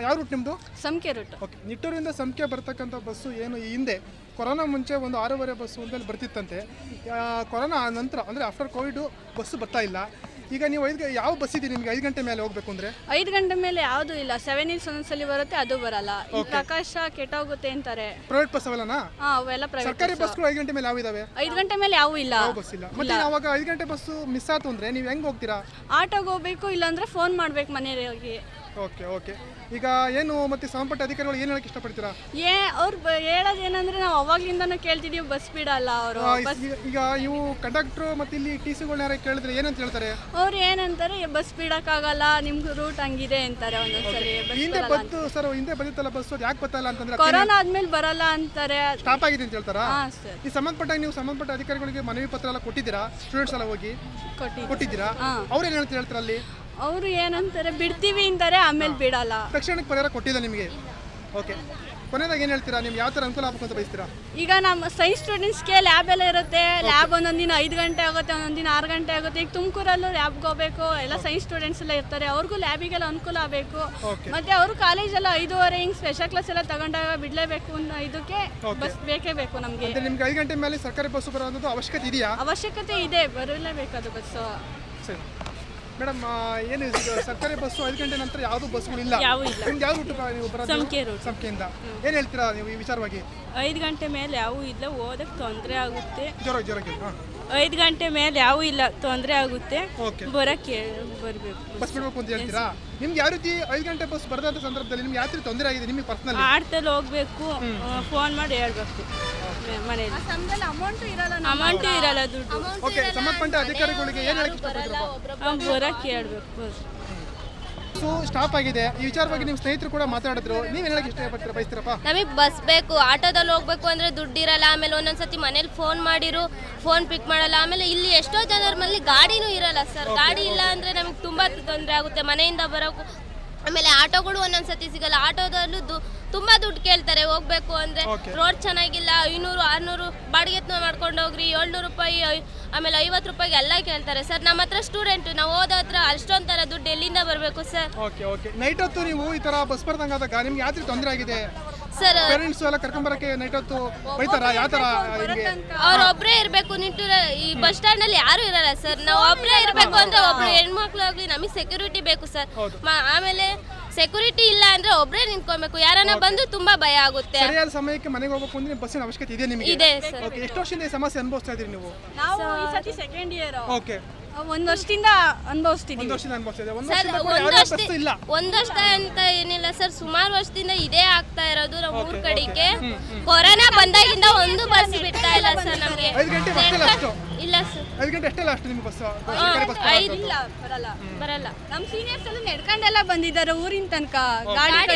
ಯಾವ ರೂಟ್ ನಿಮ್ಮದು? ಸಂಕೆ root. Okay, ನಿಟ್ಟೂರಿಂದ ಸಂಕೆ ಬರ್ತಕ್ಕಂಥ ಬಸ್ಸು ಏನು ಈ ಹಿಂದೆ ಕೊರೋನಾ ಮುಂಚೆ ಒಂದು 6:30 ಬಸ್ಸು ಒಂದಲ್ಲಿ ಬರ್ತಿತ್ತಂತೆ. ಕೊರೋನಾ ನಂತರ ಅಂದರೆ ಆಫ್ಟರ್ ಕೋವಿಡು ಬಸ್ಸು ಬರ್ತಾ ಇಲ್ಲ. ಈಗ ನೀವು ಯಾವ ಬಸ್ ಇದೆ ನಿಮಗೆ 5 ಗಂಟೆ ಮೇಲೆ ಹೋಗ್ಬೇಕು ಅಂದರೆ? 5 ಗಂಟೆ ಮೇಲೆ ಯಾವುದೂ ಇಲ್ಲ. 7 Hills ಒಂದೊಂದ್ಸಲಿ ಬರುತ್ತೆ, ಅದು ಬರಲ್ಲ. ಈ ಪ್ರಕಾಶ ಕೆಟ್ಟೋಗುತ್ತೆ ಅಂತಾರೆ. ಪ್ರೈವೇಟ್ ಬಸ್ ಅವೆಲ್ಲನಾ? ಅವೆಲ್ಲ ಪ್ರೈವೇಟ್. ಸರ್ಕಾರಿ ಬಸ್ಗಳು 5 ಗಂಟೆ ಮೇಲೆ ಯಾವ ಇದಾವೆ? 5 ಗಂಟೆ ಮೇಲೆ ಯಾವ ಇಲ್ಲ, ಬಸ್ ಇಲ್ಲ. ಮತ್ತೆ ಅವಾಗ 5 ಗಂಟೆ ಬಸ್ಸು ಮಿಸ್ ಆಯ್ತು ಅಂದರೆ ನೀವು ಹೆಂಗೆ ಹೋಗ್ತೀರಾ? ಆಟೋಗೆ ಹೋಗ್ಬೇಕು, ಇಲ್ಲಾಂದ್ರೆ ಫೋನ್ ಮಾಡ್ಬೇಕು ಮನೆಯವರಿಗೆ. Okay okay. ಈಗ ಏನು ಮತ್ತೆ ಸಂಬಂಧಪಟ್ಟ ಅಧಿಕಾರಿಗಳು ಏನು ಹೇಳಕ್ಕೆ ಇಷ್ಟಪಡ್ತೀರಾ? ಅವ್ರು ಹೇಳೋದೇನಂದ್ರೆ ನಾವು ಅವಾಗ್ಲಿಂದನೂ ಕೇಳ್ತಿದೀವಿ, ಬಸ್ ಬಿಡಲ್ಲ ಅವರು. ಈಗ ಇವು ಕಂಡಕ್ಟ್ರು ಮತ್ತೆ ಇಲ್ಲಿ ಟಿ ಸಿಗಳನ್ನ ಕೇಳಿದ್ರೆ ಏನಂತ ಹೇಳ್ತಾರೆ? ಅವ್ರು ಏನಂತಾರೆ, ಬಸ್ ಬಿಡಕ್ಕಾಗಲ್ಲ, ನಿಮ್ಗೆ ರೂಟ್ ಹಂಗಿದೆ ಅಂತಾರೆ ಒಂದೊಂದ್ಸಲಿ. ಹಿಂದೆ ಬಂತು ಸರ್, ಹಿಂದೆ ಬಂದಿತ್ತಲ್ಲ ಬಸ್, ಅದು ಯಾಕೆ ಬತ್ತಲ್ಲ ಅಂತಂದ್ರೆ ಕೊರೋನಾ ಆದ್ಮೇಲೆ ಬರಲ್ಲ ಅಂತಾರೆ, ಸ್ಟಾಪ್ ಆಗಿದೆ ಅಂತ ಹೇಳ್ತಾರಾ? ಸರ್. ಈ ಸಂಬಂಧಪಟ್ಟ ಅಧಿಕಾರಿಗಳಿಗೆ ಮನವಿ ಪತ್ರ ಎಲ್ಲ ಕೊಟ್ಟಿದ್ದೀರಾ? ಸ್ಟೂಡೆಂಟ್ಸ್ ಎಲ್ಲ ಹೋಗಿ ಕೊಟ್ಟಿದ್ದೀರಾ? ಅವ್ರು ಏನು ಹೇಳ್ತಾರೆ ಅಲ್ಲಿ? ಅವರು ಏನಂತಾರೆ, ಬಿಡ್ತೀವಿ ಅಂತಾರೆ, ಆಮೇಲೆ ಬಿಡಲ್ಲ. ತಕ್ಷಣಕ್ಕೆ ಪರಿಹಾರ ಕೊಟ್ಟಿಲ್ಲ ನಿಮಗೆ? ಓಕೆ, ಕೊನೆಯದಾಗ ಏನು ಹೇಳ್ತೀರಾ? ನಿಮ್ಗೆ ಯಾವ ಥರ ಅನುಕೂಲ ಆಗಬೇಕು ಅಂತ ಬಯಸ್ತೀರಾ? ಈಗ ನಮ್ಮ ಸೈನ್ಸ್ ಸ್ಟೂಡೆಂಟ್ಸ್ಗೆ ಲ್ಯಾಬ್ ಎಲ್ಲ ಇರುತ್ತೆ. ಲ್ಯಾಬ್ ಒಂದೊಂದು ದಿನ 5 ಗಂಟೆ ಆಗುತ್ತೆ, ಒಂದೊಂದು ದಿನ 6 ಗಂಟೆ ಆಗುತ್ತೆ. ಈಗ ತುಮಕೂರಲ್ಲೂ ಲ್ಯಾಬ್ಗೆ ಹೋಗಬೇಕು, ಎಲ್ಲ ಸೈನ್ಸ್ ಸ್ಟೂಡೆಂಟ್ಸ್ ಎಲ್ಲ ಇರ್ತಾರೆ, ಅವ್ರಿಗೂ ಲ್ಯಾಬಿಗೆಲ್ಲ ಅನುಕೂಲ ಆಗಬೇಕು. ಮತ್ತೆ ಅವರು ಕಾಲೇಜೆಲ್ಲ 5:30 ಹಿಂಗೆ ಸ್ಪೆಷಲ್ ಕ್ಲಾಸ್ ಎಲ್ಲ ತಗೊಂಡಾಗ ಬಿಡಲೇಬೇಕು ಅನ್ನೋ ಇದಕ್ಕೆ ಬಸ್ ಬೇಕೇ ಬೇಕು ನಮಗೆ. ನಿಮ್ಗೆ 5 ಗಂಟೆ ಮೇಲೆ ಸರ್ಕಾರಿ ಬಸ್ಸು ಬರೋದು ಅವಶ್ಯಕತೆ ಇದೆಯಾ? ಅವಶ್ಯಕತೆ ಇದೆ, ಬರಲೇಬೇಕು ಅದು ಬಸ್ಸು. ಸರಿ ಮೇಡಮ್, ಏನು ಸರ್ಕಾರಿ ಬಸ್ಸು 5 ಗಂಟೆ ನಂತರ ಯಾವುದು ಬಸ್ಗಳಿಲ್ಲ? ನಿಮ್ಗೆ ಯಾವ ರೂಟ್ ನೀವು ಬರೋದು? ಸಂಖ್ಯೆಯಿಂದ ಏನು ಹೇಳ್ತೀರಾ ನೀವು ಈ ವಿಚಾರವಾಗಿ? 5 ಗಂಟೆ ಮೇಲೆ ಯಾವೂ ಇಲ್ಲ, ಓದಕ್ಕೆ ತೊಂದರೆ ಆಗುತ್ತೆ. ಜೋರಾಗಿ 5 ಗಂಟೆ ಮೇಲೆ ಯಾವೂ ಇಲ್ಲ, ತೊಂದರೆ ಆಗುತ್ತೆ. ಬರಕ್ಕೆ ಬರಬೇಕು, ಬಸ್ ಬಿಡಬೇಕು ಅಂತ ಹೇಳ್ತೀರಾ? ನಿಮ್ಗೆ ಯಾವ ರೀತಿ 5 ಗಂಟೆ ಬಸ್ ಬರದಂಥ ಸಂದರ್ಭದಲ್ಲಿ ನಿಮ್ಗೆ ಯಾವ ರೀತಿ ತೊಂದರೆ ಆಗಿದೆ ನಿಮಗೆ ಪರ್ಸನಲ್? ಆಟದಲ್ಲಿ ಹೋಗ್ಬೇಕು, ಫೋನ್ ಮಾಡಿ ಹೇಳ್ಬೇಕು ಮನೇಲಿ. ಅಮೌಂಟು ಇರಲ್ಲ, ದುಡ್ಡು. ಓಕೆ, ಸಂಬಂಧಪಟ್ಟ ಅಧಿಕಾರಿಗಳಿಗೆ ಏನು ಹೇಳಕ್ಕೆ ಇಷ್ಟಪಡ್ತೀರಾ? ಬರಕ್ಕೆ ಹೇಳ್ಬೇಕು. ಸ್ಟಾಪ್ ಆಗಿದೆ, ಈ ವಿಚಾರವಾಗಿ ನಿಮ್ಮ ಸ್ನೇಹಿತರು ಕೂಡ ಮಾತಾಡಿದ್ರು, ನೀವು ಏನು ಹೇಳಕ್ಕೆ ಇಷ್ಟಪಡ್ತೀರಾ ಬಯಸ್ತೀರಪ್ಪ? ನಮಗೆ ಬಸ್ ಬೇಕು, ಆಟೋದಲ್ಲಿ ಹೋಗ್ಬೇಕು ಅಂದರೆ ದುಡ್ಡಿರಲ್ಲ. ಆಮೇಲೆ ಒಂದೊಂದ್ಸತಿ ಮನೇಲಿ ಫೋನ್ ಮಾಡಿರು, ಫೋನ್ ಪಿಕ್ ಮಾಡಲ್ಲ. ಆಮೇಲೆ ಇಲ್ಲಿ ಎಷ್ಟೋ ಜನರ ಮನೇಲಿ ಗಾಡಿನೂ ಇರಲ್ಲ ಸರ್. ಗಾಡಿ ಇಲ್ಲ ಅಂದರೆ ನಮಗೆ ತುಂಬ ತೊಂದರೆ ಆಗುತ್ತೆ ಮನೆಯಿಂದ ಬರೋಕ್ಕೂ. ಆಮೇಲೆ ಆಟೋಗಳು ಒಂದೊಂದ್ಸತಿ ಸಿಗಲ್ಲ, ಆಟೋದಲ್ಲೂ ತುಂಬ ದುಡ್ಡು ಕೇಳ್ತಾರೆ ಹೋಗ್ಬೇಕು ಅಂದರೆ. ರೋಡ್ ಚೆನ್ನಾಗಿಲ್ಲ, 500-600 ಬಾಡಿಗೆ ಮಾಡ್ಕೊಂಡು ಹೋಗ್ರಿ, 700 ರೂಪಾಯಿ, ಆಮೇಲೆ 50 ರೂಪಾಯಿಗೆ ಎಲ್ಲ ಕೇಳ್ತಾರೆ ಸರ್. ನಮ್ಮ ಹತ್ರ ಸ್ಟೂಡೆಂಟ್, ನಾವು ಓದೋತ್ರ ಅಷ್ಟೊಂದು ಥರ ದುಡ್ಡು ಎಲ್ಲಿಂದ ಬರಬೇಕು ಸರ್? Okay okay. ನೈಟ್ ಹೊತ್ತು ನೀವು ಈ ಥರ ಬಸ್ ಬರ್ದಂಗಾದಾಗ ನಿಮ್ಗೆ ಯಾವ ರೀತಿ ತೊಂದರೆ ಆಗಿದೆ ಸರ್? ಪೇರೆಂಟ್ಸ್ ಎಲ್ಲ ಕರ್ಕೊಂಬರಕ್ಕೆ ನೈಟ್ ಹೊತ್ತು ಬೈತಾರ? ಯಾವ ಥರ? ಅವ್ರು ಒಬ್ಬರೇ ಇರಬೇಕು. ನಿಟ್ಟೂರ ಈ ಬಸ್ ಸ್ಟ್ಯಾಂಡ್ ಅಲ್ಲಿ ಯಾರು ಇರಲ್ಲ ಸರ್. ನಾವು ಒಬ್ಬರೇ ಇರಬೇಕು ಅಂದ್ರೆ ಒಬ್ರು ಹೆಣ್ಮಕ್ಳು ಆಗ್ಲಿ, ನಮಗೆ ಸೆಕ್ಯೂರಿಟಿ ಬೇಕು ಸರ್. ಆಮೇಲೆ ಸೆಕ್ಯೂರಿಟಿ ಇಲ್ಲ ಅಂದ್ರೆ ಒಬ್ಬರೇ ನಿಂತ್ಕೊಬೇಕು, ಯಾರನ್ನ ಬಂದು ತುಂಬಾ ಭಯ ಆಗುತ್ತೆ. ಸರಿಯಾದ ಸಮಯಕ್ಕೆ ಮನೆಗೆ ಹೋಗಬೇಕು ಅಂದ್ರೆ ಬಸ್ಸಿನ ಅವಶ್ಯಕತೆ ಇದೆ ನಿಮಗೆ? ಇದೆ ಸರ್. ಓಕೆ, ಎಷ್ಟು ವರ್ಷದಿಂದ ಈ ಸಮಸ್ಯೆ ಅನುಭವಿಸ್ತಾ ಇದ್ದೀರಿ ನೀವು? ನಾವು ಈ ಸತಿ ಸೆಕೆಂಡ್ ಇಯರ್. ಓಕೆ, 1 ವರ್ಷದಿಂದ ಅನುಭವಿಸ್ತಿದ್ದೀವಿ. 1 ವರ್ಷದಿಂದ ಅನುಭವಿಸ್ತಿದೆ. ಒಂದು ವರ್ಷ ಅಂತ ಏನಿಲ್ಲ ಸರ್, ಸುಮಾರು ವರ್ಷದಿಂದ ಇದೇ ಆಗ್ತಾ ಇರೋದು. ನಾವು ಊರ್ ಕಡೆಗೆ ಕೊರೋನಾ ಬಂದಾಗಿಂದ ಒಂದು ಬಸ್ ಬಿಡ್ತಾ ಇಲ್ಲ ಸರ್ ನಮಗೆ. 5 ಗಂಟೆ ಬಸ್ ಅಷ್ಟು ಇಲ್ಲ ಸರ್. 5 ಗಂಟೆ ಅಷ್ಟೇ ಲಾಸ್ಟ್ ನಿಮ್ಮ ಬಸ್? ಇಲ್ಲ, ಬರಲ್ಲ. ನಮ್ಮ ಸೀನಿಯರ್ಸ್ ಎಲ್ಲ ನಡ್ಕೊಂಡೆಲ್ಲ ಬಂದಿದ್ದಾರೆ ಊರಿನ ತನಕ.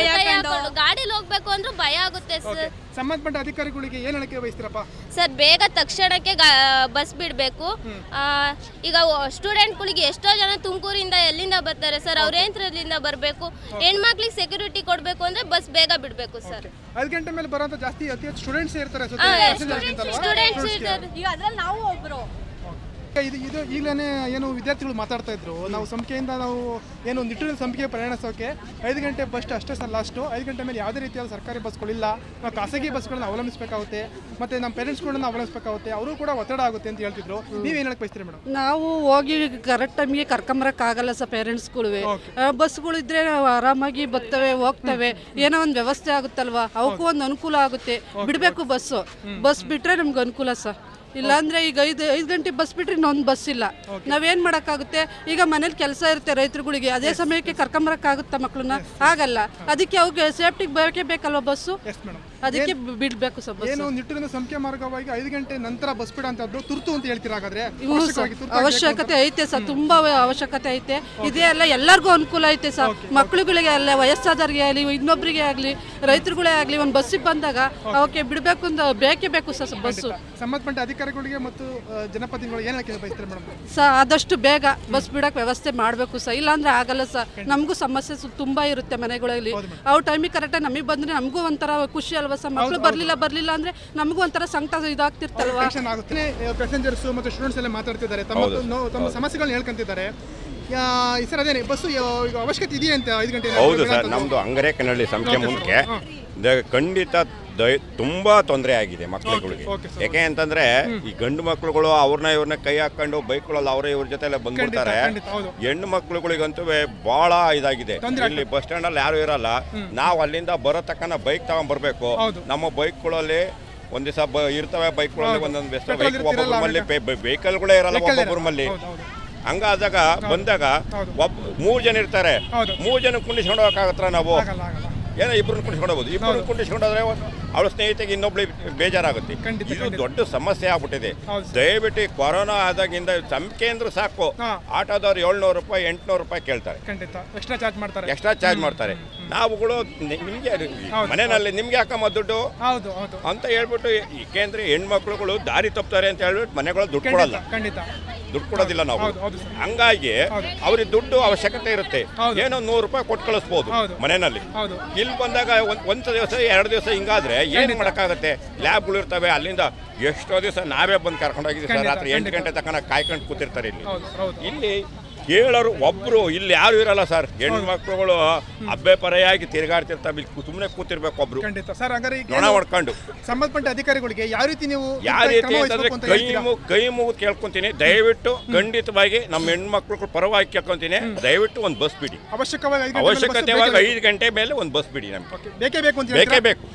ಗಾಡಿಲಿ ಹೋಗ್ಬೇಕು ಅಂದ್ರೂ ಭಯ ಆಗುತ್ತೆ ಸರ್. ಸಂಬಂಧಪಟ್ಟ ಅಧಿಕಾರಿಗಳಿಗೆ ಏನು ಹೇಳಕ್ಕೆ ಬಯಸ್ತೀರಪ್ಪ? ಸರ್, ಬೇಗ ತಕ್ಷಣಕ್ಕೆ ಬಸ್ ಬಿಡಬೇಕು. ಈಗ ಸ್ಟೂಡೆಂಟ್ಗಳಿಗೆ ಎಷ್ಟೋ ಜನ ತುಮಕೂರಿಂದ ಎಲ್ಲಿಂದ ಬರ್ತಾರೆ ಸರ್, ಅವ್ರ ಏಂತ್ರದಿಂದ ಬರಬೇಕು. ಹೆಣ್ಮಕ್ಳಿಗೆ ಸೆಕ್ಯೂರಿಟಿ ಕೊಡಬೇಕು ಅಂದ್ರೆ ಬಸ್ ಬೇಗ ಬಿಡಬೇಕು ಸರ್. 5 ಗಂಟೆ ಮೇಲೆ ಬರೋಂಥ ಜಾಸ್ತಿ ಅತಿ ಹೆಚ್ಚು ಸ್ಟೂಡೆಂಟ್ಸ್ ಇರ್ತಾರೆ. ಸ್ಟೂಡೆಂಟ್ಸ್ ಇರ್ತಾರೆ. ಈಗ ಅದ್ರಲ್ಲಿ ನಾವು ಒಬ್ರು. ಇದು ಈಗಲೇ ಏನು ವಿದ್ಯಾರ್ಥಿಗಳು ಮಾತಾಡ್ತಾ ಇದ್ರು, ನಾವು ಸಂಖ್ಯೆಯಿಂದ ನಾವು ಏನು ನಿಟ್ಟೂರಿನ ಸಂಖ್ಯೆಗೆ ಪ್ರಯಾಣಿಸೋಕೆ 5 ಗಂಟೆ ಬಸ್ ಅಷ್ಟೇ ಸರ್ ಲಾಸ್ಟು. 5 ಗಂಟೆ ಮೇಲೆ ಯಾವುದೇ ರೀತಿಯಾದ ಸರ್ಕಾರಿ ಬಸ್ಗಳಿಲ್ಲ, ನಾವು ಖಾಸಗಿ ಬಸ್ಗಳನ್ನ ಅವಲಂಬಿಸಬೇಕಾಗುತ್ತೆ, ಮತ್ತು ನಮ್ಮ ಪೇರೆಂಟ್ಸ್ಗಳನ್ನ ಅವಲಂಬಿಸಬೇಕಾಗುತ್ತೆ, ಅವರು ಕೂಡ ಒತ್ತಡ ಆಗುತ್ತೆ ಅಂತ ಹೇಳ್ತಿದ್ರು. ನೀವೇನು ಹೇಳಕ್ಕೆ ಬಯಸ್ತೀರಿ ಮೇಡಮ್? ನಾವು ಹೋಗಿ ಕರೆಕ್ಟ್ ಟೈಮಿಗೆ ಕರ್ಕೊಂಬರಕ್ಕಾಗಲ್ಲ ಸರ್. ಪೇರೆಂಟ್ಸ್ಗಳಿವೆ ಬಸ್ಗಳಿದ್ರೆ ಆರಾಮಾಗಿ ಬರ್ತವೆ, ಹೋಗ್ತವೆ, ಏನೋ ಒಂದು ವ್ಯವಸ್ಥೆ ಆಗುತ್ತಲ್ವಾ, ಅವಕ್ಕೂ ಒಂದು ಅನುಕೂಲ ಆಗುತ್ತೆ. ಬಿಡಬೇಕು ಬಸ್ ಬಿಟ್ಟರೆ ನಮ್ಗೆ ಅನುಕೂಲ ಸರ್. ಇಲ್ಲಾಂದ್ರೆ ಈಗ 5 ಗಂಟೆ ಬಸ್ ಬಿಟ್ರೆ ಇನ್ನೊಂದು ಬಸ್ ಇಲ್ಲ. ನಾವೇನು ಮಾಡೋಕ್ಕಾಗುತ್ತೆ? ಈಗ ಮನೇಲಿ ಕೆಲಸ ಇರುತ್ತೆ ರೈತರುಗಳಿಗೆ, ಅದೇ ಸಮಯಕ್ಕೆ ಕರ್ಕೊಂಬರಕ್ಕಾಗುತ್ತಾ ಮಕ್ಕಳನ್ನ? ಆಗಲ್ಲ. ಅದಕ್ಕೆ ಅವ್ರಿಗೆ ಸೇಫ್ಟಿಗೆ ಬೇಕೇ ಬೇಕಲ್ವ ಬಸ್ಸು, ಅದಕ್ಕೆ ಬಿಡಬೇಕು ಸರ್ ಬಸ್. ಏನು ನಿಟ್ಟೂರಿನ ಸಂಖ್ಯೆ ಮಾರ್ಗವಾಗಿ 5 ಗಂಟೆ ನಂತರ ಬಸ್ ಬಿಡೋಂಥದ್ದು ತುರ್ತು ಅಂತ ಹೇಳ್ತೀರಾ? ಹಾಗಾದ್ರೆ ಅವಶ್ಯಕತೆ ಐತೆ ಸರ್, ತುಂಬಾ ಅವಶ್ಯಕತೆ ಐತೆ. ಇದೇ ಅಲ್ಲ, ಎಲ್ಲರಿಗೂ ಅನುಕೂಲ ಐತೆ ಸರ್. ಮಕ್ಕಳುಗಳಿಗೆ ಅಲ್ಲ, ವಯಸ್ಸಾದವ್ರಿಗೆ ಆಗಲಿ, ಇನ್ನೊಬ್ಬರಿಗೆ ಆಗಲಿ, ರೈತರುಗಳೇ ಆಗಲಿ, ಒಂದು ಬಸ್ಸಿಗೆ ಬಂದಾಗ ಅವಕ್ಕೆ ಬಿಡಬೇಕು ಅಂತ ಬೇಕೇ ಬೇಕು ಸರ್ ಬಸ್ಸು. ಸಂಬಂಧಪಟ್ಟ ಅಧಿಕಾರಿಗಳಿಗೆ ಮತ್ತು ಜನಪ್ರತಿನಿಧಿಗಳು ಏನು ಹೇಳಕ್ಕೆ ಬಯಸ್ತಾರೆ ಮೇಡಮ್? ಸರ್, ಆದಷ್ಟು ಬೇಗ ಬಸ್ ಬಿಡಕ್ಕೆ ವ್ಯವಸ್ಥೆ ಮಾಡಬೇಕು ಸರ್, ಇಲ್ಲಾಂದ್ರೆ ಆಗಲ್ಲ ಸರ್. ನಮಗೂ ಸಮಸ್ಯೆ ತುಂಬಾ ಇರುತ್ತೆ ಮನೆಗಳಲ್ಲಿ. ಅವ್ರ ಟೈಮಿಗೆ ಕರೆಕ್ಟಾಗಿ ನಮಗೆ ಬಂದ್ರೆ ನಮಗೂ ಒಂಥರ ಖುಷಿ ಅಲ್ವಾ ಸರ್. ಮಕ್ಕಳು ಬರ್ಲಿಲ್ಲ ಅಂದ್ರೆ ನಮಗೂ ಒಂಥರ ಸಂಕಟ ಇದಾಗ್ತಿರ್ತಲ್ವಾ. ಪ್ಯಾಸೆಂಜರ್ಸ್ ಮತ್ತು ಸ್ಟೂಡೆಂಟ್ಸ್ ಎಲ್ಲ ಮಾತಾಡ್ತಿದ್ದಾರೆ, ತಮ್ಮ ಸಮಸ್ಯೆಗಳನ್ನ ಹೇಳ್ಕೊಂತಿದ್ದಾರೆ. ಸರ್ ಅದೇನೆ ಬಸ್ಸು ಈಗ ಅವಶ್ಯಕತೆ ಇದೆಯಾ ಅಂತ 5 ಗಂಟೆ ಹೌದು ಸರ್, ನಮ್ಮದು ಅಂಗರೇಕನಹಳ್ಳಿ ಸಂಖ್ಯೆ ಮುಂದಕ್ಕೆ ಖಂಡಿತ ತುಂಬ ತೊಂದರೆ ಆಗಿದೆ ಮಕ್ಕಳುಗಳಿಗೆ. ಯಾಕೆ ಅಂತಂದ್ರೆ ಈ ಗಂಡು ಮಕ್ಕಳುಗಳು ಇವ್ರನ್ನ ಕೈ ಹಾಕೊಂಡು ಬೈಕ್ಗಳಲ್ಲಿ ಇವ್ರ ಜೊತೆ ಬಂದ್ಬಿಡ್ತಾರೆ. ಹೆಣ್ಣು ಮಕ್ಕಳುಗಳಿಗಂತೂ ಬಹಳ ಇದಾಗಿದೆ. ಇಲ್ಲಿ ಬಸ್ ಸ್ಟ್ಯಾಂಡ್ ಅಲ್ಲಿ ಯಾರು ಇರಲ್ಲ, ನಾವು ಅಲ್ಲಿಂದ ಬರೋ ತಕ್ಕನ ಬೈಕ್ ತಗೊಂಡ್ ಬರ್ಬೇಕು. ನಮ್ಮ ಬೈಕ್ಗಳಲ್ಲಿ ಒಂದ್ ದಿವಸ ಇರ್ತವೆ, ಬೈಕ್ಗಳಲ್ಲಿ ಒಂದೊಂದು ಬೆಸ್ಟ್ ಬೈಕ್ ಒಬ್ಬೊಬ್ಬರಲ್ಲಿ ವೆಹಿಕಲ್ಗಳೇ ಇರಲ್ಲ ಒಬ್ಬೊಬ್ಬರಲ್ಲಿ. ಹಂಗಾದಾಗ ಬಂದಾಗ 3 ಜನ ಇರ್ತಾರೆ, 3 ಜನ ಕುಂಡಿಸ್ಕೊಂಡು ಹೋಗಕ್ಕಾಗತ್ರ ನಾವು? ಏನೋ ಇಬ್ಬರನ್ನ ಕುಂಡಿಸ್ಕೊಂಡು ಹೋಗ್ಬೋದು. ಇಬ್ಬರನ್ನ ಕುಂಡಿಸ್ಕೊಂಡು ಹೋದ್ರೆ ಅವಳ ಸ್ನೇಹಿತೆಗೆ ಇನ್ನೊಬ್ಳು ಬೇಜಾರಾಗುತ್ತೆ. ಇದು ದೊಡ್ಡ ಸಮಸ್ಯೆ ಆಗ್ಬಿಟ್ಟಿದೆ. ದಯವಿಟ್ಟು ಕೊರೋನಾ ಆದಾಗಿಂದ ಸಂಖ್ಯೆ ಅಂದ್ರೆ ಸಾಕು, ಆಟೋದವ್ರು 700 ರೂಪಾಯಿ 800 ರೂಪಾಯಿ ಕೇಳ್ತಾರೆ, ಎಕ್ಸ್ಟ್ರಾ ಚಾರ್ಜ್ ಮಾಡ್ತಾರೆ. ನಾವುಗಳು ನಿಮ್ಗೆ ಮನೆಯಲ್ಲಿ ನಿಮ್ಗೆ ಯಾಕಮ್ಮ ದುಡ್ಡು ಅಂತ ಹೇಳ್ಬಿಟ್ಟು, ಏಕೆಂದ್ರೆ ಹೆಣ್ಮಕ್ಳುಗಳು ದಾರಿ ತಪ್ತಾರೆ ಅಂತ ಹೇಳ್ಬಿಟ್ಟು ಮನೆಗಳು ದುಡ್ಡು ಕೊಡಲ್ಲ, ದುಡ್ಡು ಕೊಡೋದಿಲ್ಲ ನಾವು. ಹಂಗಾಗಿ ಅವ್ರಿಗೆ ದುಡ್ಡು ಅವಶ್ಯಕತೆ ಇರುತ್ತೆ. ಏನೋ 100 ರೂಪಾಯಿ ಕೊಟ್ಟು ಕಳಿಸ್ಬೋದು ಮನೆಯಲ್ಲಿ. ಇಲ್ಲಿ ಬಂದಾಗ ಒಂದು ದಿವಸ 2 ದಿವಸ ಹಿಂಗಾದ್ರೆ ಏನು ಮಾಡೋಕ್ಕಾಗತ್ತೆ? ಲ್ಯಾಬ್ಗಳು ಇರ್ತವೆ, ಅಲ್ಲಿಂದ ಎಷ್ಟೋ ದಿವಸ ನಾವೇ ಬಂದು ಕರ್ಕೊಂಡೋಗಿದ್ದೀವಿ ಸರ್. ರಾತ್ರಿ 8 ಗಂಟೆ ತನಕ ಕಾಯ್ಕೊಂಡು ಕೂತಿರ್ತಾರೆ ಇಲ್ಲಿ ಹೇಳೋರು ಒಬ್ರು ಇಲ್ಲಿ ಯಾರು ಇರಲ್ಲ ಸರ್. ಹೆಣ್ಮಕ್ಳುಗಳು ಹಬ್ಬೆ ಪರೆಯಾಗಿ ತಿರುಗಾಡ್ತಿರ್ತಾವೆ, ಸುಮ್ಮನೆ ಕೂತಿರ್ಬೇಕು ಒಬ್ರು ನೊಣ ಹೊಡ್ಕೊಂಡು. ಸಂಬಂಧಪಟ್ಟ ಅಧಿಕಾರಿಗಳಿಗೆ ಯಾವ ರೀತಿ ಅಂತಂದ್ರೆ ಕೈ ಮುಗಿದು ಕೇಳ್ಕೊಂತೀನಿ, ದಯವಿಟ್ಟು ಖಂಡಿತವಾಗಿ ನಮ್ಮ ಹೆಣ್ಮಕ್ಳು ಪರವಾಗಿ ಕೇಳ್ಕೊಂತೀನಿ, ದಯವಿಟ್ಟು ಒಂದು ಬಸ್ ಬಿಡಿ. ಅವಶ್ಯಕತೆವಾಗಿ 5 ಗಂಟೆ ಮೇಲೆ ಒಂದು ಬಸ್ ಬಿಡಿ, ನಮ್ಗೆ ಬೇಕೇ ಬೇಕು.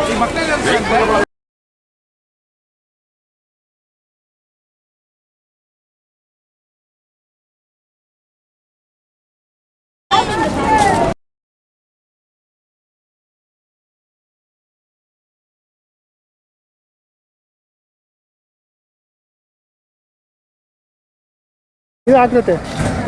ಈ ಮಕ್ಕಳಲ್ಲಿ ಇದು ಆಗ್ತೈತೆ